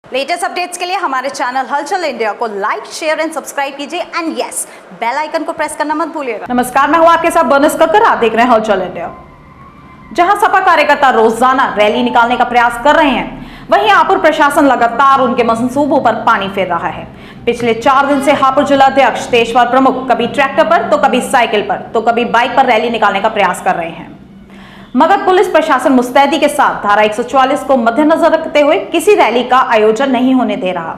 Latest updates के लिए हमारे चैनल हलचल इंडिया को लाइक, शेयर एंड सब्सक्राइब कीजिए एंड यस, बेल आइकन को प्रेस करना मत भूलिएगा। नमस्कार, मैं हूं आपके साथ बनस कक्कर। आप देख रहे हैं हलचल इंडिया। जहां सपा कार्यकर्ता रोजाना रैली निकालने का प्रयास कर रहे हैं, वहीं हापुड़ प्रशासन लगातार उनके मंसूबों पर पानी फेर रहा है। पिछले 4 दिन से हापुड़ जिलाध्यक्ष तेजपाल प्रमुख कभी ट्रैक्टर पर तो कभी साइकिल पर तो कभी बाइक पर रैली निकालने का प्रयास कर रहे हैं, मगर पुलिस प्रशासन मुस्तैदी के साथ धारा 144 को मद्देनजर रखते हुए किसी रैली का आयोजन नहीं होने दे रहा।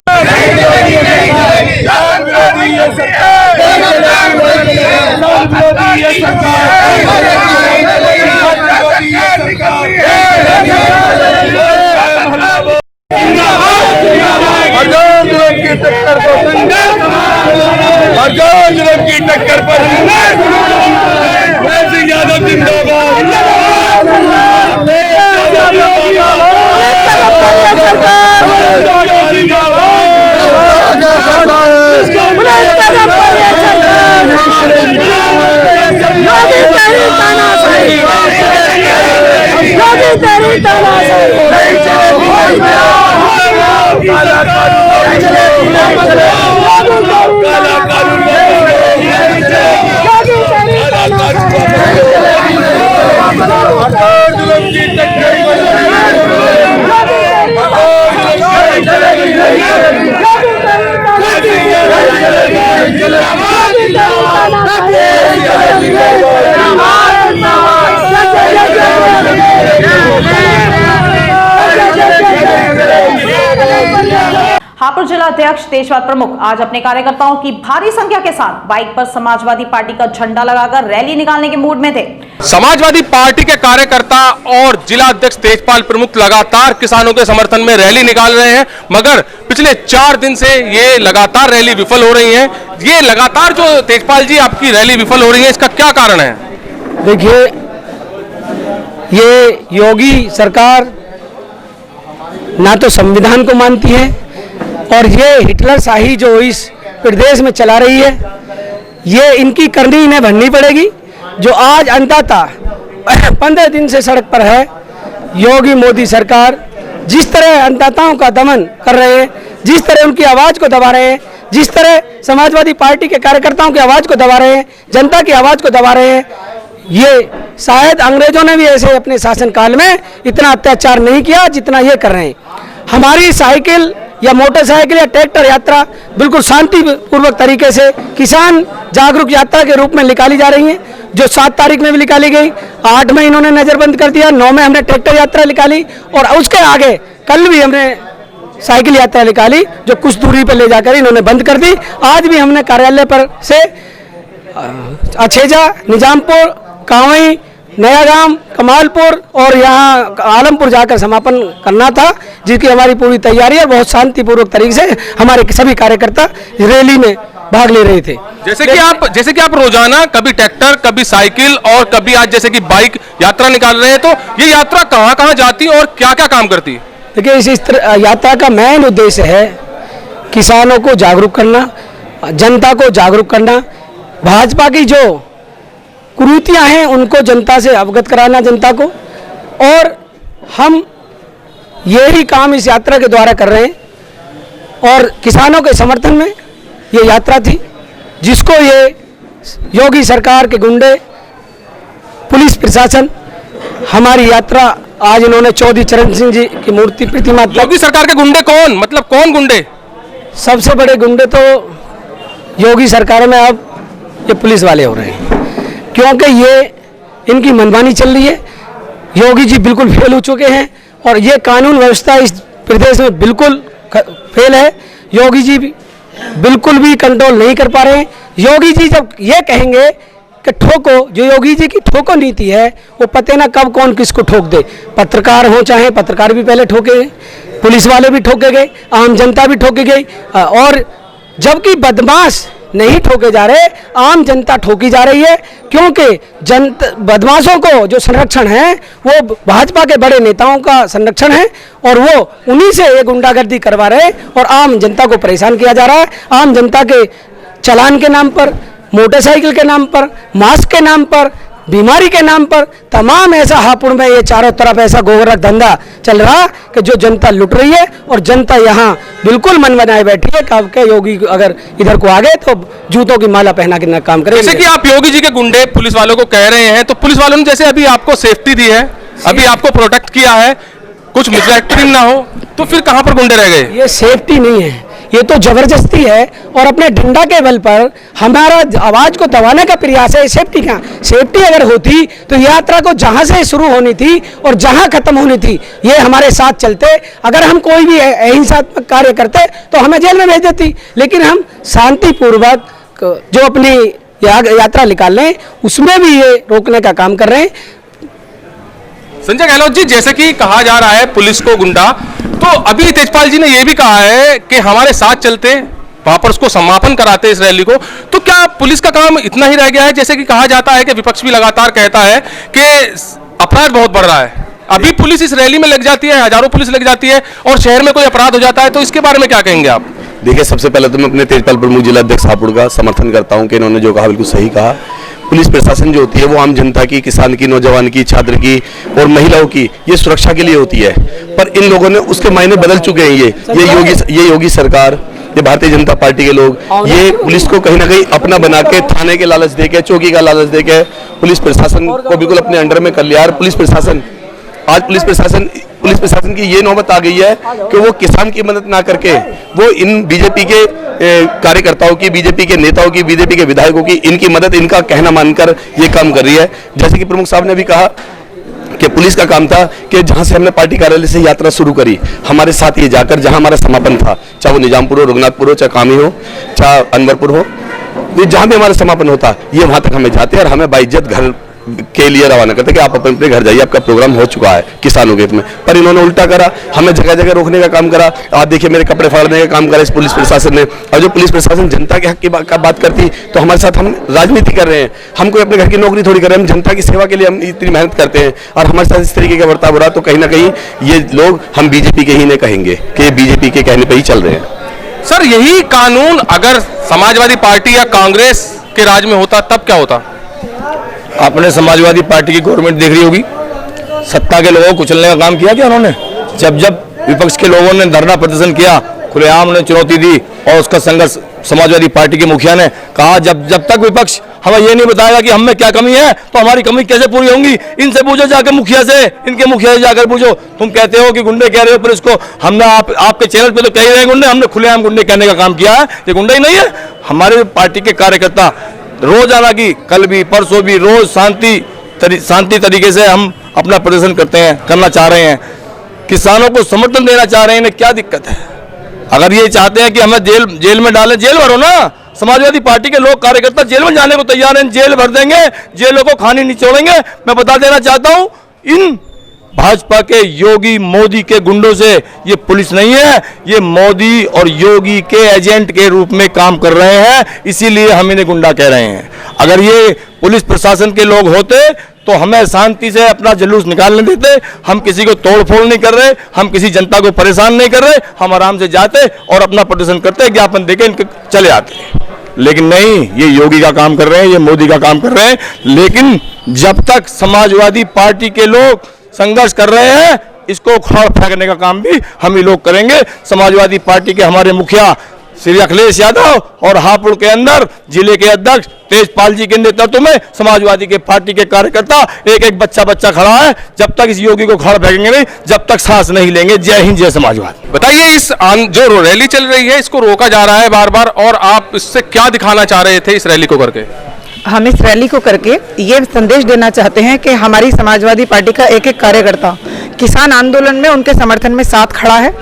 की टक्कर पर यादव जिंदाबाद। हापुड़ जिला अध्यक्ष तेजपाल प्रमुख आज अपने कार्यकर्ताओं की भारी संख्या के साथ बाइक पर समाजवादी पार्टी का झंडा लगाकर रैली निकालने के मूड में थे। समाजवादी पार्टी के कार्यकर्ता और जिला अध्यक्ष तेजपाल प्रमुख लगातार किसानों के समर्थन में रैली निकाल रहे हैं, मगर पिछले 4 दिन से ये लगातार रैली विफल हो रही है। ये लगातार जो तेजपाल जी आपकी रैली विफल हो रही है, इसका क्या कारण है? देखिए, ये योगी सरकार ना तो संविधान को मानती है और ये हिटलर शाही जो इस प्रदेश में चला रही है, ये इनकी करनी इन्हें भरनी पड़ेगी। जो आज अंततः 15 दिन से सड़क पर है, योगी मोदी सरकार जिस तरह अंतताओं का दमन कर रहे हैं, जिस तरह उनकी आवाज़ को दबा रहे हैं, जिस तरह समाजवादी पार्टी के कार्यकर्ताओं की आवाज़ को दबा रहे हैं, जनता की आवाज़ को दबा रहे हैं, ये शायद अंग्रेजों ने भी ऐसे अपने शासनकाल में इतना अत्याचार नहीं किया जितना ये कर रहे हैं। हमारी साइकिल या मोटरसाइकिल या ट्रैक्टर यात्रा बिल्कुल शांतिपूर्वक तरीके से किसान जागरूक यात्रा के रूप में निकाली जा रही है, जो 7 तारीख में भी निकाली गई, 8 में इन्होंने नज़रबंद कर दिया, 9 में हमने ट्रैक्टर यात्रा निकाली और उसके आगे कल भी हमने साइकिल यात्रा निकाली, जो कुछ दूरी पर ले जाकर इन्होंने बंद कर दी। आज भी हमने कार्यालय पर से अछेजा, निजामपुर, कांवई, नया गांव, कमालपुर और यहाँ आलमपुर जाकर समापन करना था, जिसकी हमारी पूरी तैयारी है। बहुत शांतिपूर्वक तरीके से हमारे सभी कार्यकर्ता रैली में भाग ले रहे थे। जैसे कि आप रोजाना कभी ट्रैक्टर, कभी साइकिल और कभी आज जैसे कि बाइक यात्रा निकाल रहे हैं, तो ये यात्रा कहाँ कहाँ जाती है और क्या क्या काम करती है? देखिए, इस यात्रा का मेन उद्देश्य है किसानों को जागरूक करना, जनता को जागरूक करना, भाजपा की जो कुरीतियां हैं उनको जनता से अवगत कराना, जनता को। और हम यही काम इस यात्रा के द्वारा कर रहे हैं और किसानों के समर्थन में ये यात्रा थी, जिसको ये योगी सरकार के गुंडे, पुलिस प्रशासन, हमारी यात्रा आज इन्होंने चौधरी चरण सिंह जी की मूर्ति प्रतिमा। योगी सरकार के गुंडे कौन, मतलब कौन गुंडे? सबसे बड़े गुंडे तो योगी सरकार में अब ये पुलिस वाले हो रहे हैं, क्योंकि ये इनकी मनमानी चल रही है। योगी जी बिल्कुल फेल हो चुके हैं और ये कानून व्यवस्था इस प्रदेश में बिल्कुल फेल है। योगी जी बिल्कुल भी कंट्रोल नहीं कर पा रहे हैं। योगी जी जब ये कहेंगे कि ठोको, जो योगी जी की ठोको नीति है, वो पते ना कब कौन किसको ठोक दे। पत्रकार हो चाहे, पत्रकार भी पहले ठोके गए, पुलिस वाले भी ठोके गए, आम जनता भी ठोकी गई, और जबकि बदमाश नहीं ठोके जा रहे, आम जनता ठोकी जा रही है। क्योंकि बदमाशों को जो संरक्षण है वो भाजपा के बड़े नेताओं का संरक्षण है और वो उन्हीं से ये गुंडागर्दी करवा रहे और आम जनता को परेशान किया जा रहा है। आम जनता के चालान के नाम पर, मोटरसाइकिल के नाम पर, मास्क के नाम पर बीमारी के नाम पर तमाम ऐसा हापुड़ में ये चारों तरफ ऐसा गोरख धंधा चल रहा कि जो जनता लुट रही है और जनता यहाँ बिल्कुल मन बनाए बैठी है। कब के योगी अगर इधर को आ गए तो जूतों की माला पहना के काम करेंगे। जैसे कि आप योगी जी के गुंडे पुलिस वालों को कह रहे हैं, तो पुलिस वालों ने जैसे अभी आपको सेफ्टी दी है, अभी आपको प्रोटेक्ट किया है, कुछ मिसएक्टिंग ना हो, तो फिर कहां पर गुंडे रह गए? ये सेफ्टी नहीं है, ये तो जबरदस्ती है और अपने डंडा के बल पर हमारा आवाज को दबाने का प्रयास है। सेफ्टी क्या? सेफ्टी अगर होती तो यात्रा को जहां से शुरू होनी थी और जहां खत्म होनी थी ये हमारे साथ चलते। अगर हम कोई भी अहिंसात्मक कार्य करते तो हमें जेल में भेज देती, लेकिन हम शांतिपूर्वक जो अपनी यात्रा निकाल रहे हैं उसमें भी ये रोकने का काम कर रहे हैं। संजय गहलोत जी, जैसे कि कहा जा रहा है पुलिस को गुंडा, तो अभी तेजपाल जी ने यह भी कहा है कि हमारे साथ चलते, वहां पर उसको समापन कराते इस रैली को, तो क्या पुलिस का काम इतना ही रह गया है? जैसे कि कहा जाता है कि विपक्ष भी लगातार कहता है कि अपराध बहुत बढ़ रहा है, अभी पुलिस इस रैली में लग जाती है, हजारों पुलिस लग जाती है और शहर में कोई अपराध हो जाता है, तो इसके बारे में क्या कहेंगे आप? देखिए, सबसे पहले तो मैं अपने तेजपाल प्रमुख जिला अध्यक्ष हापुड़ का समर्थन करता हूं कि इन्होंने जो कहा बिल्कुल सही कहा। पुलिस प्रशासन जो होती है वो आम जनता की, किसान की, नौजवान की, छात्र की और महिलाओं की ये सुरक्षा के लिए होती है, पर इन लोगों ने उसके मायने बदल चुके हैं। ये योगी सरकार, ये भारतीय जनता पार्टी के लोग ये पुलिस को कहीं ना कहीं अपना बना के थाने के लालच देके, चौकी का लालच देके पुलिस प्रशासन को बिल्कुल अपने अंडर में कर लिया। और पुलिस प्रशासन की ये नौबत आ गई है कि वो किसान की मदद ना करके वो इन बीजेपी के कार्यकर्ताओं की, बीजेपी के नेताओं की, बीजेपी के विधायकों की, इनकी मदद, इनका कहना मानकर ये काम कर रही है। जैसे कि प्रमुख साहब ने भी कहा कि पुलिस का काम था कि जहां से हमने पार्टी कार्यालय से यात्रा शुरू करी, हमारे साथ ये जाकर जहां हमारा समापन था, चाहे वो निजामपुर हो, रघुनाथपुर हो, चाहे कामी हो, चाहे अनवरपुर हो, ये जहां भी हमारा समापन होता ये वहां तक हमें जाते और हमें बाइज्जत घर के लिए रवाना करते कि आप अपने घर जाइए, आपका प्रोग्राम हो चुका है किसानों के हित में। पर इन्होंने उल्टा करा, हमें जगह जगह रोकने का काम करा। आप देखिए, मेरे कपड़े फाड़ने का काम करा इस पुलिस प्रशासन ने। और जो पुलिस प्रशासन जनता के हक की बात करती तो हमारे साथ हम राजनीति कर रहे हैं, हम कोई अपने घर की नौकरी थोड़ी कर रहे हैं, हम जनता की सेवा के लिए हम इतनी मेहनत करते हैं और हमारे साथ इस तरीके का बर्ताव हो रहा, तो कहीं ना कहीं ये लोग हम बीजेपी के ही नहीं कहेंगे कि ये बीजेपी के कहने पर ही चल रहे हैं। सर, यही कानून अगर समाजवादी पार्टी या कांग्रेस के राज में होता तब क्या होता? आपने समाजवादी पार्टी की गवर्नमेंट देख रही होगी, सत्ता के लोगों को कुचलने का काम किया क्या उन्होंने? जब विपक्ष के लोगों ने धरना प्रदर्शन किया, खुलेआम ने चुनौती दी और उसका संघर्ष समाजवादी पार्टी के मुखिया ने कहा जब तक विपक्ष हमें ये नहीं बताएगा कि हम में क्या कमी है तो हमारी कमी कैसे पूरी होंगी। इनसे पूछो जाकर, मुखिया से, इनके मुखिया से जाकर पूछो। तुम कहते हो कि गुंडे कह रहे हो, पुलिस को हमने आपके चैनल पे तो कह रहे हैं गुंडे, हमने खुलेआम गुंडे कहने का काम किया है, ये गुंडे ही नहीं है। हमारे पार्टी के कार्यकर्ता रोजाना की, कल भी परसों भी, रोज शांति तरीके से हम अपना प्रदर्शन करना चाह रहे हैं। किसानों को समर्थन देना चाह रहे हैं, इन्हें क्या दिक्कत है? अगर ये चाहते हैं कि हमें जेल में डालें, जेल भरो ना। समाजवादी पार्टी के लोग, कार्यकर्ता जेल में जाने को तैयार हैं, जेल भर देंगे, जेलों को खानी नहीं छोड़ेंगे। मैं बता देना चाहता हूं, इन भाजपा के योगी मोदी के गुंडों से ये पुलिस नहीं है, ये मोदी और योगी के एजेंट के रूप में काम कर रहे हैं, इसीलिए हम इन्हें गुंडा कह रहे हैं। अगर ये पुलिस प्रशासन के लोग होते तो हमें शांति से अपना जुलूस निकालने देते। हम किसी को तोड़फोड़ नहीं कर रहे, हम किसी जनता को परेशान नहीं कर रहे, हम आराम से जाते और अपना प्रदर्शन करते, ज्ञापन देके इनके चले आते। लेकिन नहीं, ये योगी का काम कर रहे हैं, ये मोदी का काम कर रहे हैं। लेकिन जब तक समाजवादी पार्टी के लोग संघर्ष कर रहे हैं, इसको उखाड़ फेंकने का काम भी हम ही लोग करेंगे। समाजवादी पार्टी के हमारे मुखिया श्री अखिलेश यादव और हापुड़ के अंदर जिले के अध्यक्ष तेजपाल जी के नेतृत्व में समाजवादी के पार्टी के कार्यकर्ता एक बच्चा खड़ा है। जब तक इस योगी को उखाड़ फेंकेंगे नहीं, जब तक सांस नहीं लेंगे। जय हिंद, जय समाजवाद। बताइए, इस जो रैली चल रही है इसको रोका जा रहा है बार बार, और आप इससे क्या दिखाना चाह रहे थे इस रैली को करके? हम इस रैली को करके ये संदेश देना चाहते हैं कि हमारी समाजवादी पार्टी का एक कार्यकर्ता किसान आंदोलन में उनके समर्थन में साथ खड़ा है,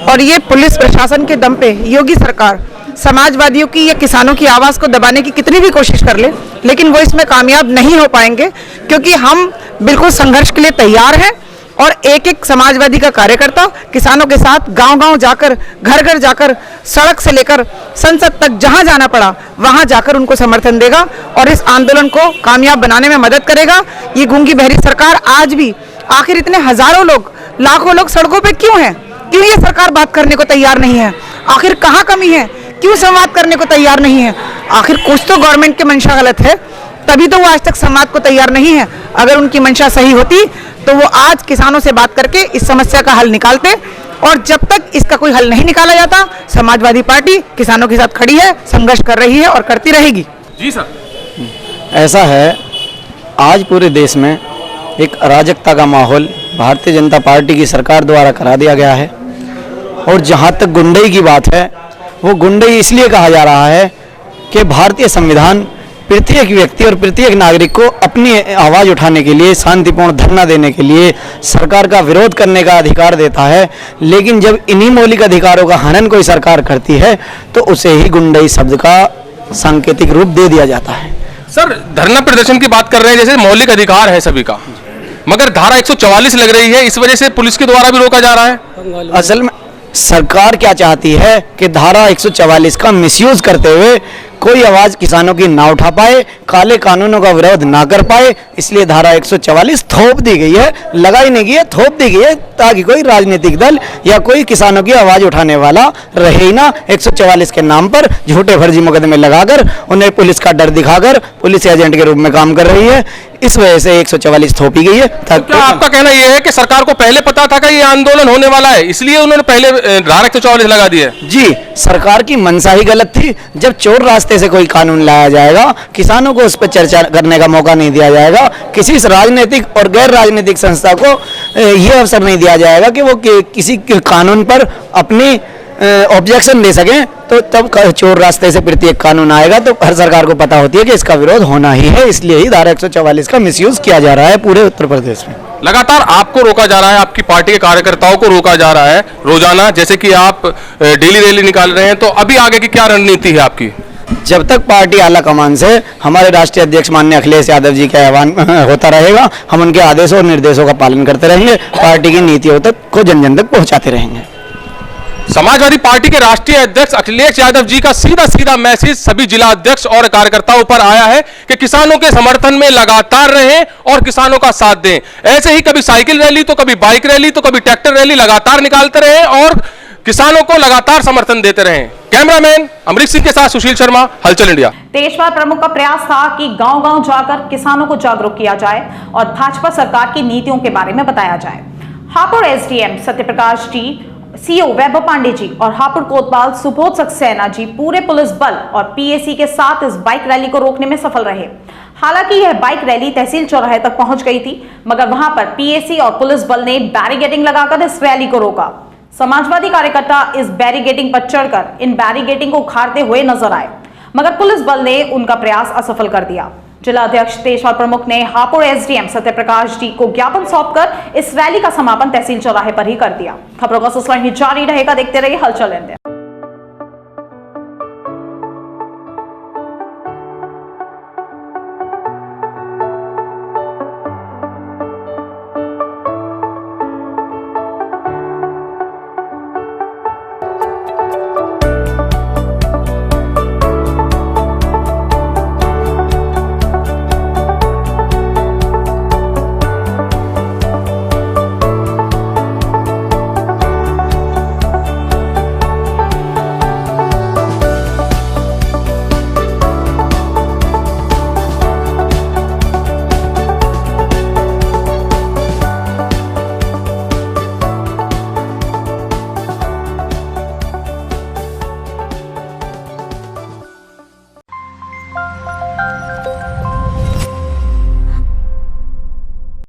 और ये पुलिस प्रशासन के दम पे योगी सरकार समाजवादियों की या किसानों की आवाज़ को दबाने की कितनी भी कोशिश कर ले, लेकिन वो इसमें कामयाब नहीं हो पाएंगे, क्योंकि हम बिल्कुल संघर्ष के लिए तैयार हैं। और एक समाजवादी का कार्यकर्ता किसानों के साथ गांव-गांव जाकर, घर-घर जाकर, सड़क से लेकर संसद तक जहां जाना पड़ा वहां जाकर उनको समर्थन देगा और इस आंदोलन को कामयाब बनाने में मदद करेगा। ये गूंगी बहरी सरकार आज भी, आखिर इतने हजारों लोग, लाखों लोग सड़कों पे क्यों हैं? क्यों ये सरकार बात करने को तैयार नहीं है? आखिर कहाँ कमी है? क्यों संवाद करने को तैयार नहीं है? आखिर कुछ तो गवर्नमेंट की मंशा गलत है। तभी तो वो आज तक संवाद को तैयार नहीं है। अगर उनकी मंशा सही होती तो वो आज किसानों से बात करके इस समस्या का हल निकालते, और जब तक इसका कोई हल नहीं निकाला जाता, समाजवादी पार्टी किसानों के साथ खड़ी है, संघर्ष कर रही है और करती रहेगी। जी सर। ऐसा है, आज पूरे देश में एक अराजकता का माहौल भारतीय जनता पार्टी की सरकार द्वारा करा दिया गया है। और जहां तक गुंडई की बात है, वो गुंडई इसलिए कहा जा रहा है कि भारतीय संविधान प्रत्येक व्यक्ति और प्रत्येक नागरिक को अपनी आवाज़ उठाने के लिए, शांतिपूर्ण धरना देने के लिए, सरकार का विरोध करने का अधिकार देता है। लेकिन जब इन्हीं मौलिक अधिकारों का हनन कोई सरकार करती है तो उसे ही गुंडई शब्द का सांकेतिक रूप दे दिया जाता है। सर, धरना प्रदर्शन की बात कर रहे हैं, जैसे मौलिक अधिकार है सभी का, मगर धारा 144 लग रही है, इस वजह से पुलिस के द्वारा भी रोका जा रहा है। असल में सरकार क्या चाहती है कि धारा 144 का मिसयूज करते हुए कोई आवाज किसानों की ना उठा पाए, काले कानूनों का विरोध ना कर पाए, इसलिए धारा 144 थोप दी गई है, लगाई नहीं गई है, थोप दी गई है, ताकि कोई राजनीतिक दल या कोई किसानों की आवाज उठाने वाला रहे ही ना। 144 के नाम पर झूठे फर्जी मुकदमे लगाकर उन्हें पुलिस का डर दिखाकर पुलिस एजेंट के रूप में काम कर रही है, इस वजह से 144 थोपी गई है। तो क्या आपका कहना यह है कि सरकार को पहले पता था कि ये आंदोलन होने वाला है, इसलिए उन्होंने पहले धारा 144 लगा दी है? जी, सरकार की मंशा ही गलत थी। जब चोर रास्ते से कोई कानून लाया जाएगा, किसानों को उस पर चर्चा करने का मौका नहीं दिया जाएगा, किसी राजनीतिक और गैर राजनीतिक संस्था को यह अवसर नहीं दिया जाएगा कि वो किसी कानून पर अपनी ऑब्जेक्शन दे सकें, तो तब चोर रास्ते से प्रत्येक कानून आएगा तो हर सरकार को पता होती है कि इसका विरोध होना ही है। इसलिए ही धारा 144 का मिसयूज किया जा रहा है पूरे उत्तर प्रदेश में। लगातार आपको रोका जा रहा है, आपकी पार्टी के कार्यकर्ताओं को रोका जा रहा है रोजाना, जैसे कि आप डेली रैली निकाल रहे हैं, तो अभी आगे की क्या रणनीति है आपकी? जब तक पार्टी आला कमान से हमारे राष्ट्रीय अध्यक्ष माननीय अखिलेश यादव जी का आह्वान होता रहेगा, हम उनके आदेशों और निर्देशों का पालन करते रहेंगे, पार्टी की नीतियों तक को जन जन तक पहुंचाते रहेंगे। समाजवादी पार्टी के राष्ट्रीय अध्यक्ष अखिलेश यादव जी का सीधा मैसेज सभी जिला अध्यक्ष और कार्यकर्ताओं पर आया है कि किसानों के समर्थन में लगातार रहें और किसानों का साथ दें। ऐसे ही कभी साइकिल रैली, तो कभी बाइक रैली, तो कभी ट्रैक्टर रैली लगातार निकालते रहें और किसानों को लगातार समर्थन देते रहें। कैमरामैन अमरीक सिंह के साथ सुशील शर्मा, हलचल इंडिया। देशपाल प्रमुख का प्रयास था कि गांव-गांव जाकर किसानों को जागरूक किया जाए और भाजपा सरकार की नीतियों के बारे में बताया जाए। हापुड़ एसडीएम सत्यप्रकाश जी, सीओ वैभव पांडे जी और हापुड़ कोतवाल सुबोध सक्सेना जी पूरे पुलिस बल और पीएसी के साथ इस बाइक रैली को रोकने में सफल रहे। हालांकि यह बाइक रैली तहसील चौराहे तक पहुंच गई थी, मगर वहां पर पीएसी और पुलिस बल ने बैरिकेडिंग लगाकर इस रैली को रोका। समाजवादी कार्यकर्ता इस बैरिकेडिंग पर चढ़कर इन बैरिकेडिंग को उखाड़ते हुए नजर आए, मगर पुलिस बल ने उनका प्रयास असफल कर दिया। जिला अध्यक्ष देशपाल प्रमुख ने हापुड़ एसडीएम सत्यप्रकाश जी को ज्ञापन सौंपकर इस रैली का समापन तहसील चौराहे पर ही कर दिया। खबरों का सिलसिला जारी रहेगा, देखते रहिए हलचल इंडिया।